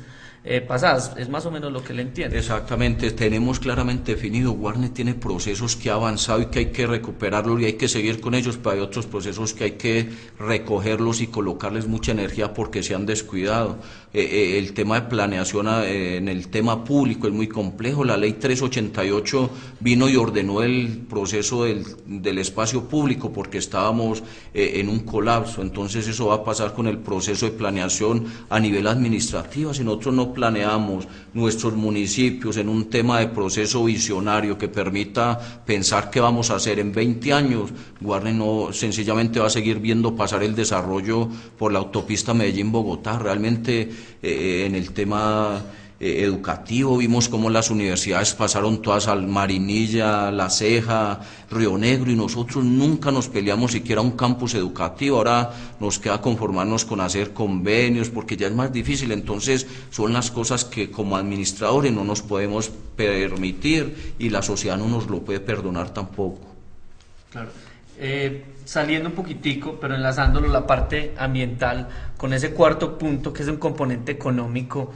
pasadas. Es más o menos lo que le entiendo. Exactamente, tenemos claramente definido. Guarne tiene procesos que ha avanzado y que hay que recuperarlos y hay que seguir con ellos, pero hay otros procesos que hay que recogerlos y colocarles mucha energía porque se han descuidado. El tema de planeación en el tema público es muy complejo. La ley 388 vino y ordenó el proceso del espacio público porque estábamos en un colapso. Entonces eso va a pasar con el proceso de planeación a nivel administrativo. Si nosotros no planeamos nuestros municipios en un tema de proceso visionario que permita pensar qué vamos a hacer en 20 años, Guarne no sencillamente va a seguir viendo pasar el desarrollo por la autopista Medellín-Bogotá. Realmente en el tema educativo, vimos cómo las universidades pasaron todas al Marinilla, La Ceja, Río Negro, y nosotros nunca nos peleamos siquiera un campus educativo. Ahora nos queda conformarnos con hacer convenios porque ya es más difícil. Entonces son las cosas que como administradores no nos podemos permitir y la sociedad no nos lo puede perdonar tampoco. Claro. Saliendo un poquitico, pero enlazándolo la parte ambiental con ese cuarto punto que es un componente económico,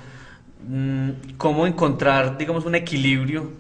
¿cómo encontrar, digamos, un equilibrio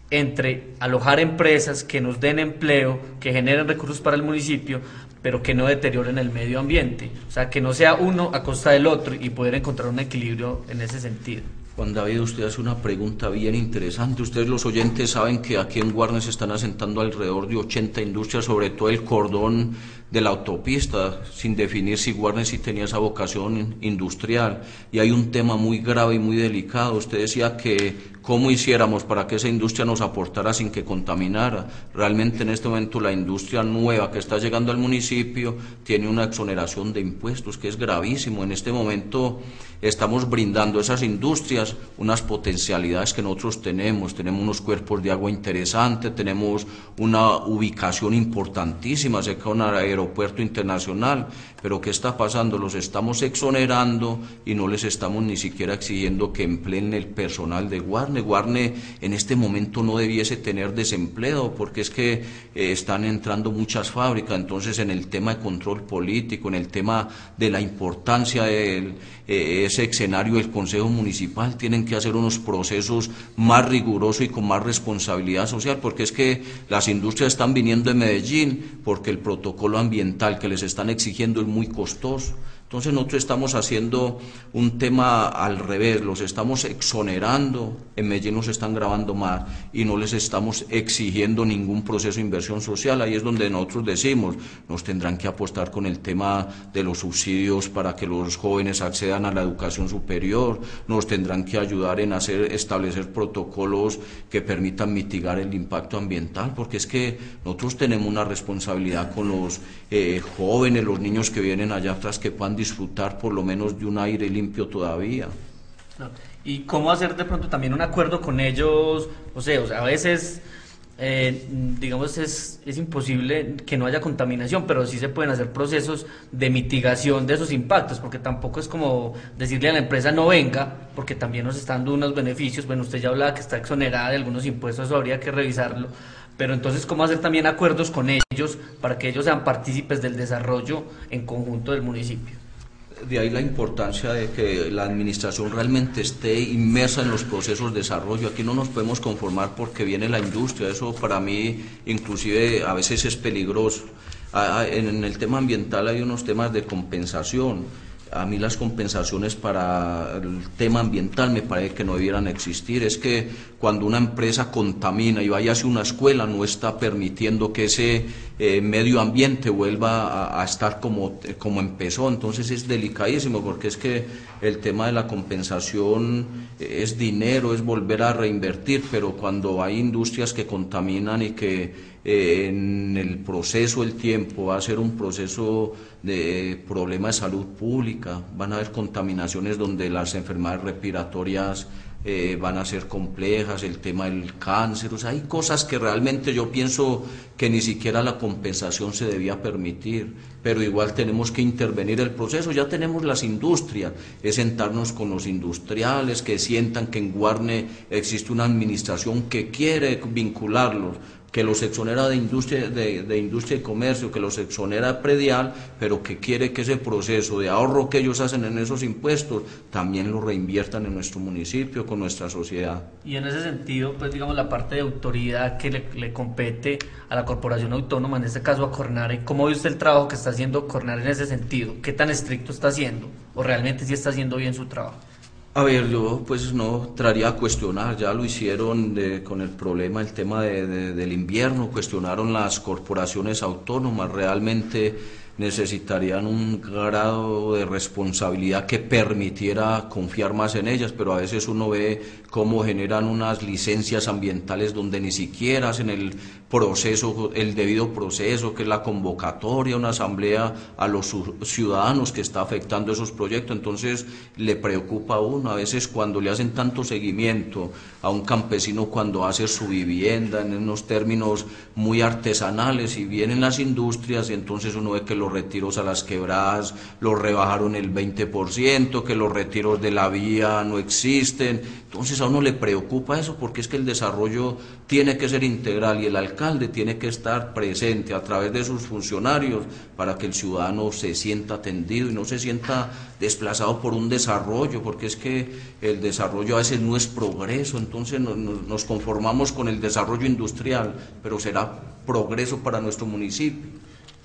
entre alojar empresas que nos den empleo, que generen recursos para el municipio, pero que no deterioren el medio ambiente? O sea, que no sea uno a costa del otro y poder encontrar un equilibrio en ese sentido. Juan David, usted hace una pregunta bien interesante. Ustedes los oyentes saben que aquí en Guarne se están asentando alrededor de 80 industrias, sobre todo el cordón de la autopista, sin definir si Guarne sí tenía esa vocación industrial. Y hay un tema muy grave y muy delicado. Usted decía que cómo hiciéramos para que esa industria nos aportara sin que contaminara. Realmente en este momento la industria nueva que está llegando al municipio tiene una exoneración de impuestos que es gravísimo. En este momento estamos brindando a esas industrias unas potencialidades que nosotros tenemos unos cuerpos de agua interesantes, tenemos una ubicación importantísima cerca de un aeropuerto internacional, pero ¿qué está pasando? Los estamos exonerando y no les estamos ni siquiera exigiendo que empleen el personal de Guarne. Guarne en este momento no debiese tener desempleo porque es que están entrando muchas fábricas. Entonces en el tema de control político, en el tema de la importancia de ese escenario del Consejo Municipal, tienen que hacer unos procesos más rigurosos y con más responsabilidad social, porque es que las industrias están viniendo de Medellín porque el protocolo ambiental que les están exigiendo es muy costoso. Entonces nosotros estamos haciendo un tema al revés, los estamos exonerando, en Medellín nos están grabando más y no les estamos exigiendo ningún proceso de inversión social. Ahí es donde nosotros decimos, nos tendrán que apostar con el tema de los subsidios para que los jóvenes accedan a la educación superior, nos tendrán que ayudar en establecer protocolos que permitan mitigar el impacto ambiental, porque es que nosotros tenemos una responsabilidad con los jóvenes, los niños que vienen allá atrás, que puedan disfrutar por lo menos de un aire limpio todavía. ¿Y cómo hacer de pronto también un acuerdo con ellos? O sea a veces, digamos, es imposible que no haya contaminación, pero sí se pueden hacer procesos de mitigación de esos impactos, porque tampoco es como decirle a la empresa no venga, porque también nos está dando unos beneficios. Bueno, usted ya hablaba que está exonerada de algunos impuestos, eso habría que revisarlo. Pero entonces, ¿cómo hacer también acuerdos con ellos para que ellos sean partícipes del desarrollo en conjunto del municipio? De ahí la importancia de que la administración realmente esté inmersa en los procesos de desarrollo. Aquí no nos podemos conformar porque viene la industria. Eso para mí inclusive a veces es peligroso. En el tema ambiental hay unos temas de compensación. A mí las compensaciones para el tema ambiental me parece que no debieran existir. Es que cuando una empresa contamina y vaya hacia una escuela, no está permitiendo que ese medio ambiente vuelva a estar como empezó. Entonces es delicadísimo, porque es que el tema de la compensación es dinero, es volver a reinvertir, pero cuando hay industrias que contaminan y que en el proceso del tiempo va a ser un proceso de problema de salud pública, van a haber contaminaciones donde las enfermedades respiratorias van a ser complejas, el tema del cáncer. O sea, hay cosas que realmente yo pienso que ni siquiera la compensación se debía permitir, pero igual tenemos que intervenir el proceso. Ya tenemos las industrias, es sentarnos con los industriales, que sientan que en Guarne existe una administración que quiere vincularlos, que los exonera de industria y comercio, que los exonera predial, pero que quiere que ese proceso de ahorro que ellos hacen en esos impuestos también lo reinviertan en nuestro municipio, con nuestra sociedad. Y en ese sentido, pues digamos, la parte de autoridad que le compete a la corporación autónoma, en este caso a Cornare, ¿cómo ve usted el trabajo que está haciendo Cornare en ese sentido? ¿Qué tan estricto está haciendo? ¿O realmente sí está haciendo bien su trabajo? A ver, yo pues no traería a cuestionar, ya lo hicieron con el problema, el tema del invierno, cuestionaron las corporaciones autónomas. Realmente necesitarían un grado de responsabilidad que permitiera confiar más en ellas, pero a veces uno ve cómo generan unas licencias ambientales donde ni siquiera hacen el proceso, el debido proceso, que es la convocatoria, una asamblea a los ciudadanos que está afectando esos proyectos. Entonces le preocupa a uno a veces cuando le hacen tanto seguimiento a un campesino cuando hace su vivienda en unos términos muy artesanales, y vienen las industrias y entonces uno ve que los retiros a las quebradas los rebajaron el 20%, que los retiros de la vía no existen. Entonces a uno le preocupa eso, porque es que el desarrollo tiene que ser integral y el alcalde tiene que estar presente a través de sus funcionarios para que el ciudadano se sienta atendido y no se sienta desplazado por un desarrollo, porque es que el desarrollo a veces no es progreso. Entonces nos conformamos con el desarrollo industrial, pero será progreso para nuestro municipio.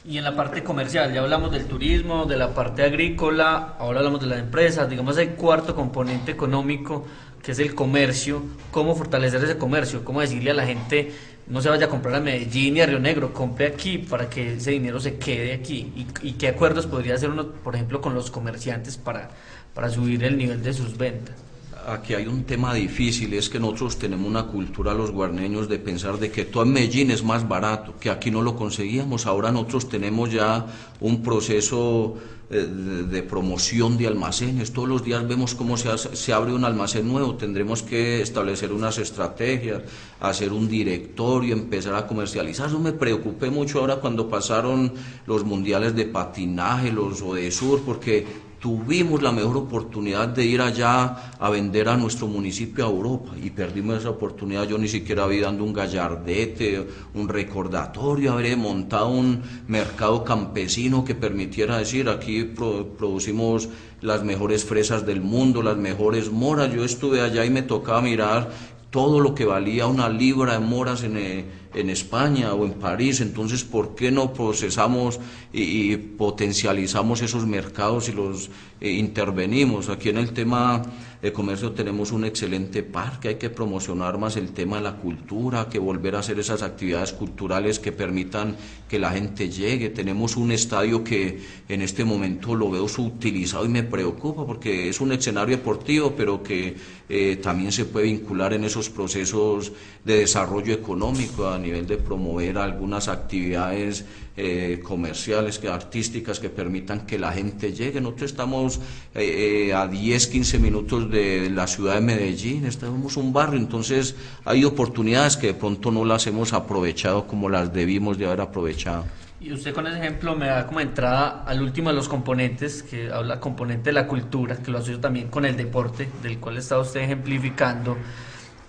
Y en la parte comercial, ya hablamos del turismo, de la parte agrícola, ahora hablamos de las empresas, digamos el cuarto componente económico, que es el comercio. ¿Cómo fortalecer ese comercio? ¿Cómo decirle a la gente, no se vaya a comprar a Medellín y a Río Negro, compre aquí para que ese dinero se quede aquí? ¿Y qué acuerdos podría hacer uno, por ejemplo, con los comerciantes para subir el nivel de sus ventas? Aquí hay un tema difícil, es que nosotros tenemos una cultura, los guarneños, de pensar de que todo en Medellín es más barato, que aquí no lo conseguíamos. Ahora nosotros tenemos ya un proceso de promoción de almacenes. Todos los días vemos cómo se abre un almacén nuevo. Tendremos que establecer unas estrategias, hacer un directorio, empezar a comercializar. Yo me preocupé mucho ahora cuando pasaron los mundiales de patinaje, los Odesur, porque tuvimos la mejor oportunidad de ir allá a vender a nuestro municipio a Europa y perdimos esa oportunidad. Yo ni siquiera había dado un gallardete, un recordatorio, habré montado un mercado campesino que permitiera decir: aquí producimos las mejores fresas del mundo, las mejores moras. Yo estuve allá y me tocaba mirar todo lo que valía una libra de moras en España o en París. Entonces, ¿por qué no procesamos y potencializamos esos mercados y los intervenimos? Aquí en el tema de comercio tenemos un excelente parque, hay que promocionar más el tema de la cultura, que volver a hacer esas actividades culturales que permitan que la gente llegue. Tenemos un estadio que en este momento lo veo subutilizado y me preocupa, porque es un escenario deportivo, pero que también se puede vincular en esos procesos de desarrollo económico a nivel de promover algunas actividades comerciales, artísticas, que permitan que la gente llegue. Nosotros estamos a 10, 15 minutos de la ciudad de Medellín, estamos un barrio, entonces hay oportunidades que de pronto no las hemos aprovechado como las debimos de haber aprovechado. Y usted con ese ejemplo me da como entrada al último de los componentes, que habla componente de la cultura, que lo asocio también con el deporte, del cual está usted ejemplificando.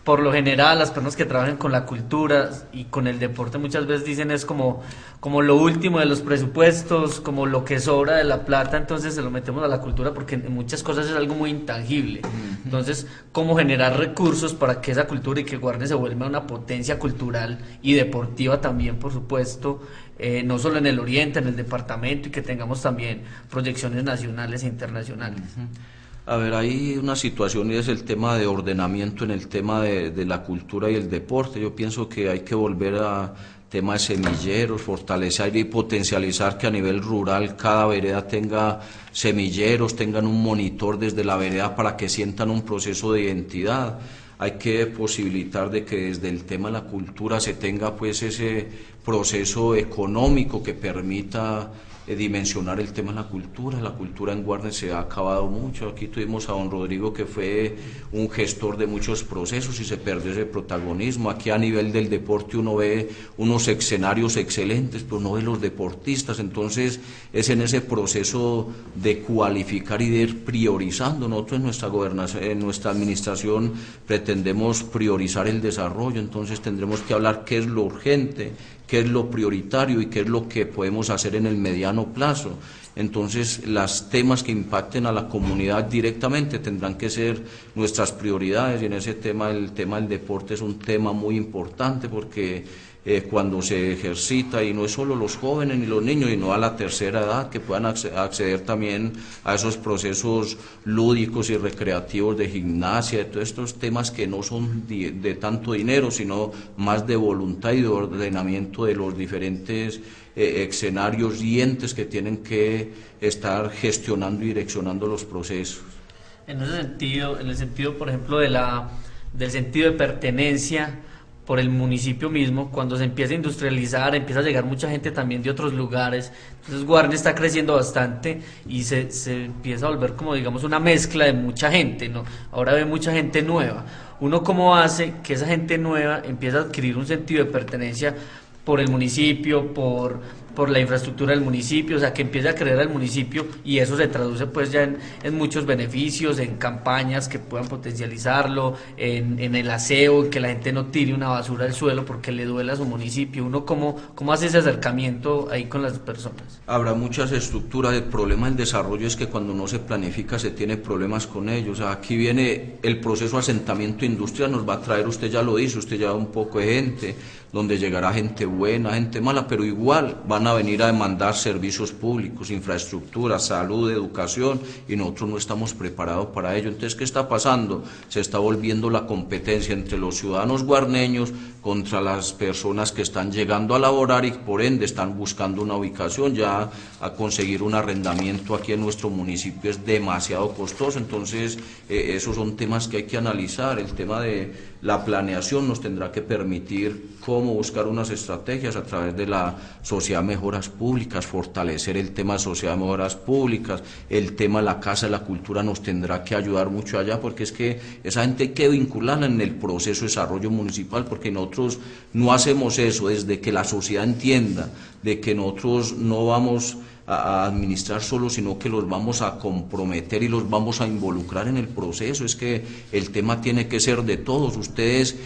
Por lo general, las personas que trabajan con la cultura y con el deporte muchas veces dicen es como lo último de los presupuestos, como lo que sobra de la plata, entonces se lo metemos a la cultura porque en muchas cosas es algo muy intangible. Entonces, ¿cómo generar recursos para que esa cultura y que Guarne se vuelva una potencia cultural y deportiva también, por supuesto, no solo en el oriente, en el departamento, y que tengamos también proyecciones nacionales e internacionales? A ver, hay una situación y es el tema de ordenamiento en el tema de la cultura y el deporte. Yo pienso que hay que volver a tema de semilleros, fortalecer y potencializar que a nivel rural cada vereda tenga semilleros, tengan un monitor desde la vereda para que sientan un proceso de identidad. Hay que posibilitar de que desde el tema de la cultura se tenga pues ese proceso económico que permita dimensionar el tema de la cultura. La cultura en Guarne se ha acabado mucho. Aquí tuvimos a don Rodrigo, que fue un gestor de muchos procesos y se perdió ese protagonismo. Aquí a nivel del deporte uno ve unos escenarios excelentes, pero no ve los deportistas. Entonces es en ese proceso de cualificar y de ir priorizando. Nosotros en nuestra gobernación, en nuestra administración, pretendemos priorizar el desarrollo. Entonces tendremos que hablar qué es lo urgente, qué es lo prioritario y qué es lo que podemos hacer en el mediano plazo. Entonces, los temas que impacten a la comunidad directamente tendrán que ser nuestras prioridades, y en ese tema, el tema del deporte es un tema muy importante, porque cuando se ejercita, y no es solo los jóvenes ni los niños, sino a la tercera edad, que puedan acceder también a esos procesos lúdicos y recreativos de gimnasia, de todos estos temas que no son de tanto dinero, sino más de voluntad y de ordenamiento de los diferentes escenarios y entes que tienen que estar gestionando y direccionando los procesos. En el sentido, por ejemplo, del sentido de pertenencia por el municipio mismo, cuando se empieza a industrializar, empieza a llegar mucha gente también de otros lugares, entonces Guarne está creciendo bastante y se empieza a volver como digamos una mezcla de mucha gente, ¿no? Ahora ve mucha gente nueva. Uno cómo hace que esa gente nueva empiece a adquirir un sentido de pertenencia por el municipio, por la infraestructura del municipio, o sea, que empiece a creer al municipio, y eso se traduce pues ya en muchos beneficios, en campañas que puedan potencializarlo, en el aseo, en que la gente no tire una basura al suelo porque le duele a su municipio. Uno cómo hace ese acercamiento ahí con las personas. Habrá muchas estructuras. El problema del desarrollo es que cuando no se planifica se tiene problemas con ellos. O sea, aquí viene el proceso de asentamiento industrial, nos va a traer, usted ya lo dice, usted ya un poco de gente, donde llegará gente buena, gente mala, pero igual van a venir a demandar servicios públicos, infraestructura, salud, educación, y nosotros no estamos preparados para ello. Entonces, ¿qué está pasando? Se está volviendo la competencia entre los ciudadanos guarneños contra las personas que están llegando a laborar y por ende están buscando una ubicación. Ya a conseguir un arrendamiento aquí en nuestro municipio es demasiado costoso. Entonces esos son temas que hay que analizar. El tema de la planeación nos tendrá que permitir cómo buscar unas estrategias a través de la Sociedad de Mejoras Públicas, fortalecer el tema de Sociedad de Mejoras Públicas, el tema de la Casa de la Cultura nos tendrá que ayudar mucho allá, porque es que esa gente hay que vincularla en el proceso de desarrollo municipal, porque nosotros no hacemos eso desde que la sociedad entienda de que nosotros no vamos a administrar solo, sino que los vamos a comprometer y los vamos a involucrar en el proceso. Es que el tema tiene que ser de todos. Ustedes,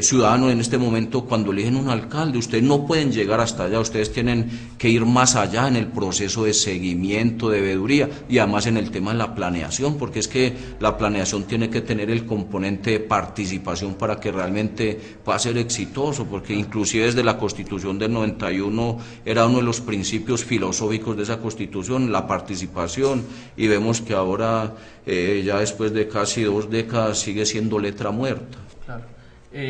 ciudadanos, en este momento, cuando eligen un alcalde, ustedes no pueden llegar hasta allá, ustedes tienen que ir más allá en el proceso de seguimiento, de veeduría, y además en el tema de la planeación, porque es que la planeación tiene que tener el componente de participación para que realmente pueda ser exitoso, porque inclusive desde la Constitución del 91 era uno de los principios filosóficos de esa Constitución, la participación, y vemos que ahora, ya después de casi 2 décadas, sigue siendo letra muerta. Claro.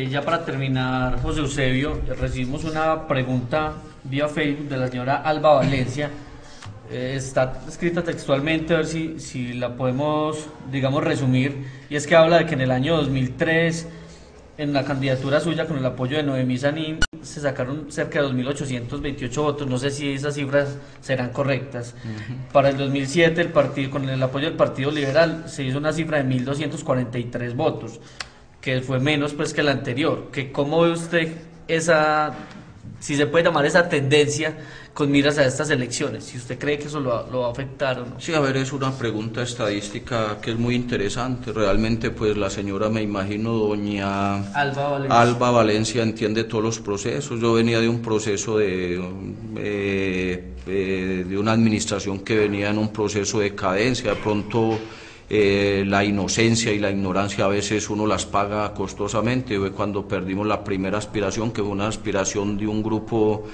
Ya para terminar, José Eusebio, recibimos una pregunta vía Facebook de la señora Alba Valencia. Está escrita textualmente, a ver si la podemos, digamos, resumir, y es que habla de que en el año 2003, en la candidatura suya con el apoyo de Noemí Sanín, se sacaron cerca de 2.828 votos, no sé si esas cifras serán correctas. Para el 2007, el partido, con el apoyo del Partido Liberal, se hizo una cifra de 1.243 votos, que fue menos pues que la anterior. ¿Cómo ve usted esa, si se puede llamar esa tendencia con miras a estas elecciones? Si usted cree que eso lo va a afectar o no. Sí, a ver, es una pregunta estadística que es muy interesante. Realmente, pues la señora, me imagino, doña Alba Valencia entiende todos los procesos. Yo venía de un proceso de una administración que venía en un proceso de decadencia. De pronto la inocencia y la ignorancia a veces uno las paga costosamente. Fue cuando perdimos la primera aspiración, que fue una aspiración de un grupo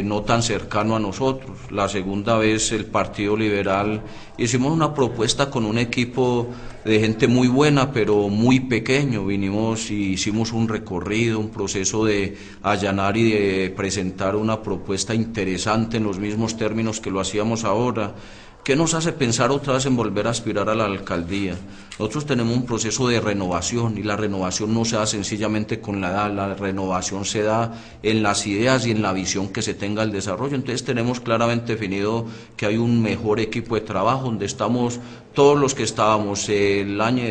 no tan cercano a nosotros. La segunda vez, el Partido Liberal, hicimos una propuesta con un equipo de gente muy buena, pero muy pequeño. Vinimos y hicimos un recorrido, un proceso de allanar y de presentar una propuesta interesante en los mismos términos que lo hacíamos ahora. ¿Qué nos hace pensar otra vez en volver a aspirar a la alcaldía? Nosotros tenemos un proceso de renovación, y la renovación no se da sencillamente con la edad, la renovación se da en las ideas y en la visión que se tenga el desarrollo. Entonces tenemos claramente definido que hay un mejor equipo de trabajo, donde estamos todos los que estábamos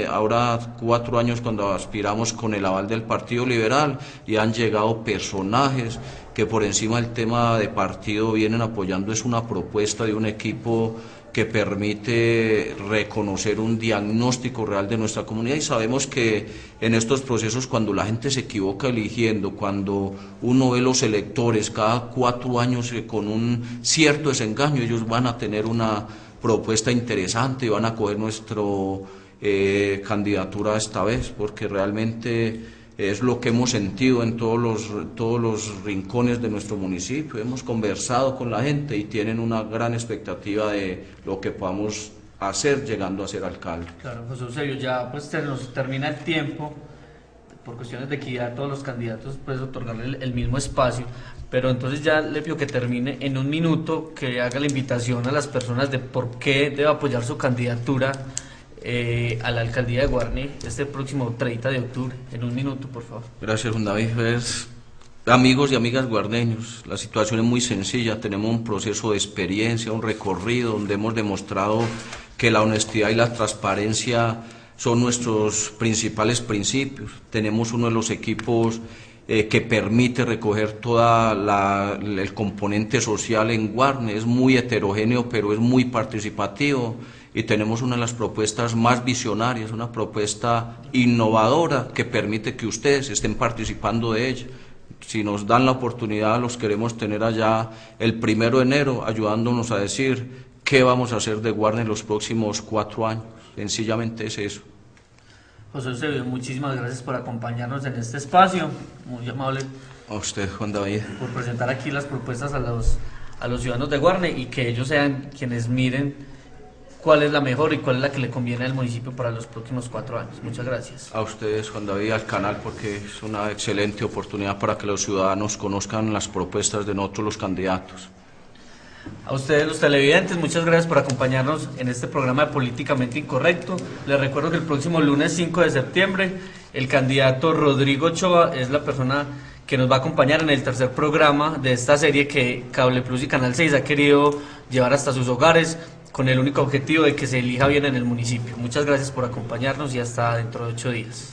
ahora 4 años cuando aspiramos con el aval del Partido Liberal, y han llegado personajes que por encima del tema de partido vienen apoyando. Es una propuesta de un equipo que permite reconocer un diagnóstico real de nuestra comunidad, y sabemos que en estos procesos, cuando la gente se equivoca eligiendo, cuando uno ve los electores cada 4 años con un cierto desengaño, ellos van a tener una propuesta interesante y van a coger nuestra candidatura esta vez, porque realmente es lo que hemos sentido en todos los rincones de nuestro municipio. Hemos conversado con la gente y tienen una gran expectativa de lo que podamos hacer llegando a ser alcalde. Claro, José Eusebio, ya pues se nos termina el tiempo. por cuestiones de equidad a todos los candidatos, pues otorgarle el mismo espacio. Pero entonces ya le pido que termine en un minuto, que haga la invitación a las personas de por qué debe apoyar su candidatura a la alcaldía de Guarne este próximo 30 de octubre. En un minuto, por favor. Gracias, Juan David. Amigos y amigas guarneños, la situación es muy sencilla. Tenemos un proceso de experiencia, un recorrido donde hemos demostrado que la honestidad y la transparencia son nuestros principales principios. Tenemos uno de los equipos que permite recoger todo el componente social en Guarne. Es muy heterogéneo, pero es muy participativo, y tenemos una de las propuestas más visionarias, una propuesta innovadora que permite que ustedes estén participando de ella. Si nos dan la oportunidad, los queremos tener allá el 1 de enero, ayudándonos a decir qué vamos a hacer de Guarne en los próximos 4 años. Sencillamente es eso. José Eusebio, muchísimas gracias por acompañarnos en este espacio, muy amable. A usted, Juan David. Por presentar aquí las propuestas a los ciudadanos de Guarne, y que ellos sean quienes miren cuál es la mejor y cuál es la que le conviene al municipio para los próximos 4 años. Muchas gracias. A ustedes, Juan David, al canal, porque es una excelente oportunidad para que los ciudadanos conozcan las propuestas de nosotros los candidatos. A ustedes, los televidentes, muchas gracias por acompañarnos en este programa de Políticamente Incorrecto. Les recuerdo que el próximo lunes 5 de septiembre el candidato Rodrigo Ochoa es la persona que nos va a acompañar en el tercer programa de esta serie que Cable Plus y Canal 6 ha querido llevar hasta sus hogares, con el único objetivo de que se elija bien en el municipio. Muchas gracias por acompañarnos y hasta dentro de 8 días.